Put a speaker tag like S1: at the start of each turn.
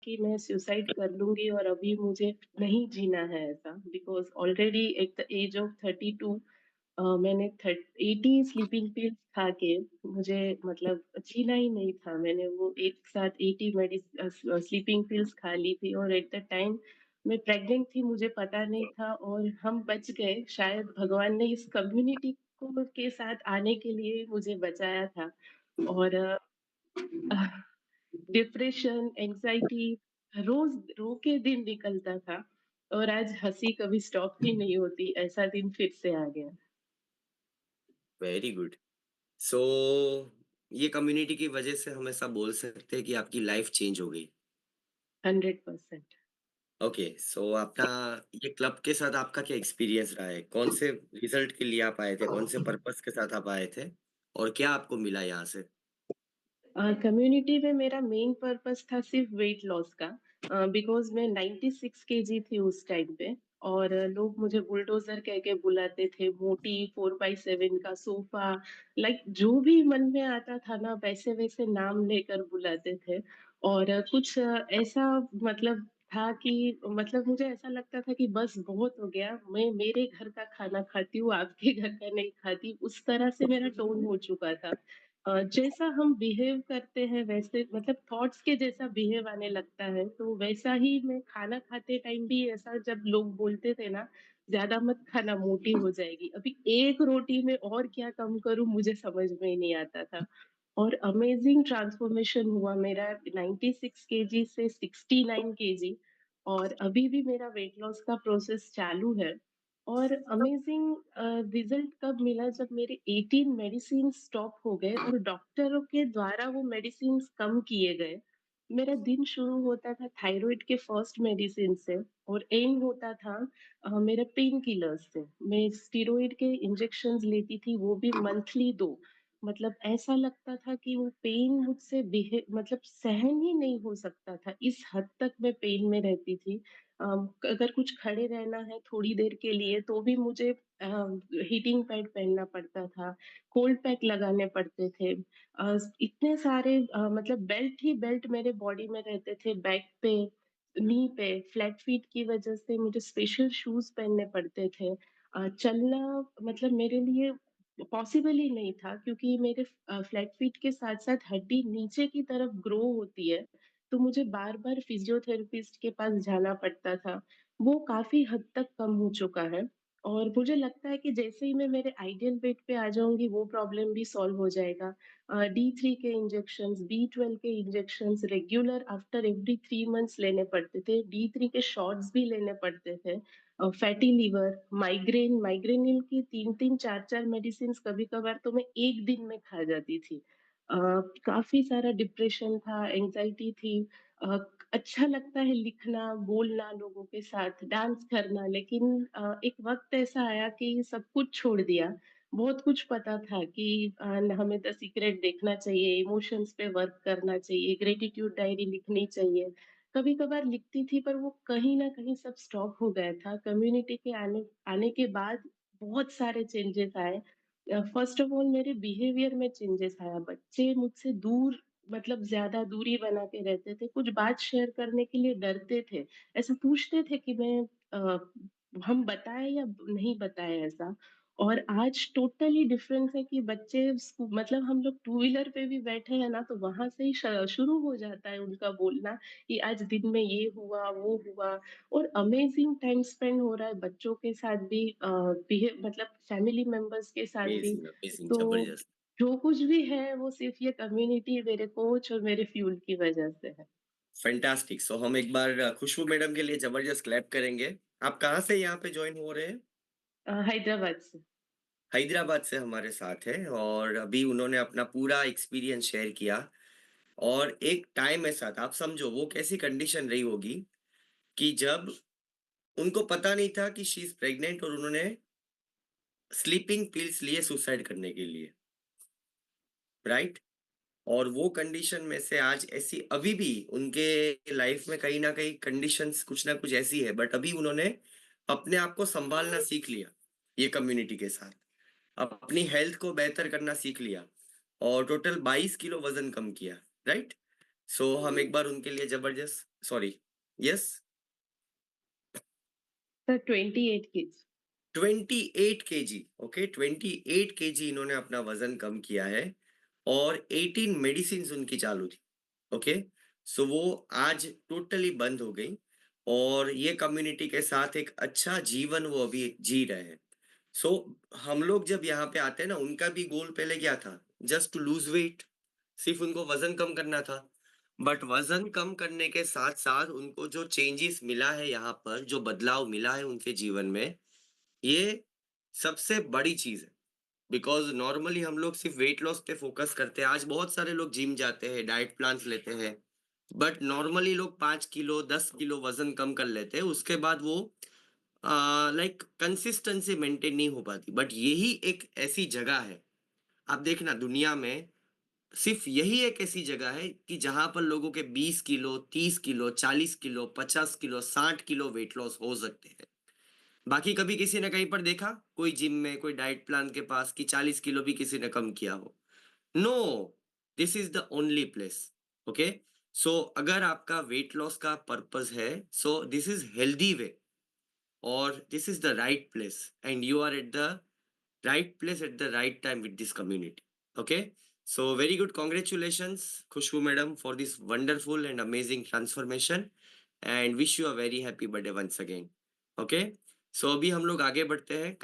S1: कि मैं सुसाइड कर लूँगी और अभी मुझे नहीं जीना है ऐसा because already at the age of 32 मैंने 80 स्लीपिंग पिल्स खा के मुझे मतलब जीना ही नहीं था। मैंने वो एक साथ 80 स्लीपिंग पिल्स खा ली थी और एट द टाइम मैं प्रेग्नेंट थी, मुझे पता नहीं था और हम बच गए। शायद भगवान ने इस कम्युनिटी को के साथ आने के लिए मुझे बचाया था और डिप्रेशन, एंग्ज़ायटी रोज़ रो के दिन निकलता था और आज हँसी कभी स्टॉप ही नहीं होती, ऐसा दिन फिर से आ गया।
S2: Very good. सो ये कम्युनिटी की वजह से हम ऐसा बोल सकते हैं कि आपकी लाइफ चेंज हो गई।
S1: 100%।
S2: ओके, सो आपका ये क्लब के साथ आपका क्या एक्सपीरियंस रहा है? कौन से रिजल्ट के लिए आप आए थे? कौन से पर्पस के साथ आप आए थे? और क्या आपको मिला यहाँ से?
S1: कम्युनिटी में मेरा मेन पर्पस था सिर्फ वेट लॉस का बिकॉज़ मैं 96 केजी थी उस टाइम पे और लोग मुझे बुलडोज़र कह के बुलाते थे, मोटी 4x7 का सोफ़ा लाइक जो भी मन में आता था ना वैसे-वैसे नाम लेकर बुलाते थे और ऐसा मतलब था कि मतलब मुझे ऐसा लगता था कि बस बहुत हो गया, मैं मेरे घर का खाना खाती हूँ, आपके घर का नहीं खाती, उस तरह से मेरा टोन हो चुका था। जैसा हम बिहेव करते हैं वैसे मतलब थॉट्स के जैसा बिहेव आने लगता है, तो वैसा ही मैं खाना खाते टाइम भी ऐसा जब लोग बोलते थे ना, "ज़्यादा मत खाना मोटी हो जाएगी।" अभी एक रोटी में और क्या कम करूँ मुझे समझ में ही नहीं आता था। और अमेज़िंग ट्रांसफॉर्मेशन हुआ मेरा 96 केजी से 69 केजी और अभी भी मेरा वेट लॉस का प्रोसेस चालू है। और अमेज़िंग रिज़ल्ट कब मिला जब मेरे 18 मेडिसिन स्टॉप हो गए और डॉक्टरों के द्वारा वो मेडिसिन्स कम किए गए। मेरा दिन शुरू होता था थायरॉइड के फर्स्ट मेडिसिन से और एंड होता था मेरे पेन किलर्स से। मैं स्टेरॉइड के इंजेक्शंस लेती थी वो भी मंथली 2। मतलब ऐसा लगता था कि वो पेन मुझसे मतलब सहन ही नहीं हो सकता था। इस हद तक मैं पेन में रहती थी। अगर कुछ खड़े रहना है थोड़ी देर के लिए तो भी मुझे हीटिंग पैड पहनना पड़ता था, कोल्ड पैक लगाने पड़ते थे। इतने सारे मतलब बेल्ट ही बेल्ट मेरे बॉडी में रहते थे, बैक पे, नी पे, फ्लैट फीट की वजह से मुझे स्पेशल शूज़ पहनने पड़ते थे। चलना मतलब मेरे लिए पॉसिबल ही नहीं था क्योंकि मेरे फ्लैट फीट के साथ-साथ हड्डी नीचे की तरफ ग्रो होती है, तो मुझे बार-बार फिजियोथेरेपिस्ट के पास जाना पड़ता था। वो काफ़ी हद तक कम हो चुका है और मुझे लगता है कि जैसे ही मैं मेरे आइडियल वेट पे आ जाऊँगी, वो प्रॉब्लम भी सॉल्व हो जाएगा। डी3 के इंजेक्शंस, बी12 के injections regular after every 3 months लेने पड़ते थे। डी3 के शॉट्स भी लेने पड़ते थे। फैटी लिवर, माइग्रेनिल की 3-3 4-4 मेडिसिन्स कभी-कभार तो मैं 1 दिन में खा जाती थी। अ, काफ़ी सारा डिप्रेशन था, एंग्ज़ायटी थी। अ, अच्छा लगता है लिखना, बोलना लोगों के साथ, डांस करना लेकिन एक वक़्त ऐसा आया कि सब कुछ छोड़ दिया। बहुत कुछ पता था कि हमें द सीक्रेट देखना चाहिए, इमोशंस पे वर्क करना चाहिए, ग्रैटिट्यूड डायरी लिखनी चाहिए। कभी-कभार लिखती थी पर वो कहीं न कहीं सब स्टॉप हो गया था। कम्युनिटी के आने आने के बाद बहुत सारे चेंजेस आए। फर्स्ट ऑफ ऑल मेरे बिहेवियर में चेंजेस आया। बच्चे मुझसे दूर मतलब ज़्यादा दूरी बना के रहते थे। कुछ बात शेयर करने के लिए डरते थे। ऐसा पूछते थे कि अ, हम बताएँ या नहीं बताएँ ऐसा? और आज टोटली डिफरेंस है कि बच्चे मतलब हम लोग टू व्हीलर पे भी बैठे हैं ना, तो वहाँ से ही शुरू हो जाता है उनका बोलना कि आज दिन में ये हुआ, वो हुआ और अमेज़िंग टाइम स्पेंड हो रहा है बच्चों के साथ भी मतलब फैमिली मेंबर्स के साथ भी।
S2: अमेज़िंग, अमेज़िंग,
S1: तो
S2: जबरदस्त।
S1: जो कुछ भी है वो सिर्फ़ ये कम्युनिटी, मेरे कोच और मेरे फ्यूल की वज़ह से है।
S2: फैंटास्टिक। सो हम एक बार खुशबू मैडम के लिए जबरदस्त क्लैप करेंगे। आप कहाँ से यहाँ पे जॉइन हो रहे हैं?
S1: हैदराबाद से।
S2: हैदराबाद से हमारे साथ हैं और अभी उन्होंने अपना पूरा एक्सपीरियंस शेयर किया और एक टाइम ऐसा था, आप समझो वो कैसी कंडीशन रही होगी कि जब उनको पता नहीं था कि शी इज़ प्रेग्नेंट और उन्होंने स्लीपिंग पिल्स लिए सुसाइड करने के लिए, राइट? और वो कंडीशन में से आज ऐसी अभी भी उनके लाइफ में कहीं न कहीं कंडीशंस कुछ ना कुछ ऐसी है, बट अभी उन्होंने अपने आप को सँभालना सीख लिया, ये कम्युनिटी के साथ। अपनी हेल्थ को बेहतर करना सीख लिया और टोटल 22 किलो वज़न कम किया, राइट? सो हम एक बार उनके लिए ज़बरदस्त sorry, yes,
S1: sir 28 KG.
S2: 28 KG, okay, 28 KG इन्होंने अपना वज़न कम किया है और 18 मेडिसिन्स उनकी चालू थी, ओके? सो वो आज टोटली बंद हो गई और ये कम्युनिटी के साथ एक अच्छा जीवन वो अभी जी रहे हैं। सो हम लोग जब यहाँ पे आते हैं ना, उनका भी गोल पहले क्या था? जस्ट टू लूज़ वेट, सिर्फ़ उनको वज़न कम करना था। बट वज़न कम करने के साथ-साथ उनको जो चेंजेस मिला है यहाँ पर, जो बदलाव मिला है उनके जीवन में, ये सबसे बड़ी चीज़ है। बिकॉज़ नॉर्मली हम लोग सिर्फ़ वेट लॉस पे फ़ोकस करते हैं। आज बहुत सारे लोग जिम जाते हैं, डाइट प्लान्स लेते हैं, बट नॉर्मली लोग 5 किलो, 10 किलो वज़न कम कर लेते हैं। उसके बाद वो लाइक कंसिस्टेंसी मेंटेन नहीं हो पाती। बट यही एक ऐसी जगह है, आप देखना दुनिया में सिर्फ़ यही एक ऐसी जगह है कि जहाँ पर लोगों के 20 kilo, 30 kilo, 40 kilo, 50 kilo, 60 kilo weight loss हो सकते हैं। बाकी कभी किसी ने कहीं पर देखा? कोई जिम में, कोई डाइट प्लान के पास कि 40 किलो भी किसी ने कम किया हो? No, this is the only place, okay? So अगर आपका वेट लॉस का पर्पज़ है, so this is healthy way और this is the right place and you are at the right place at the right time with this community, okay? So very good, congratulations Khushbu madam for this wonderful and amazing transformation and wish you a very happy birthday once again, okay? So अभी हम लोग आगे बढ़ते हैं।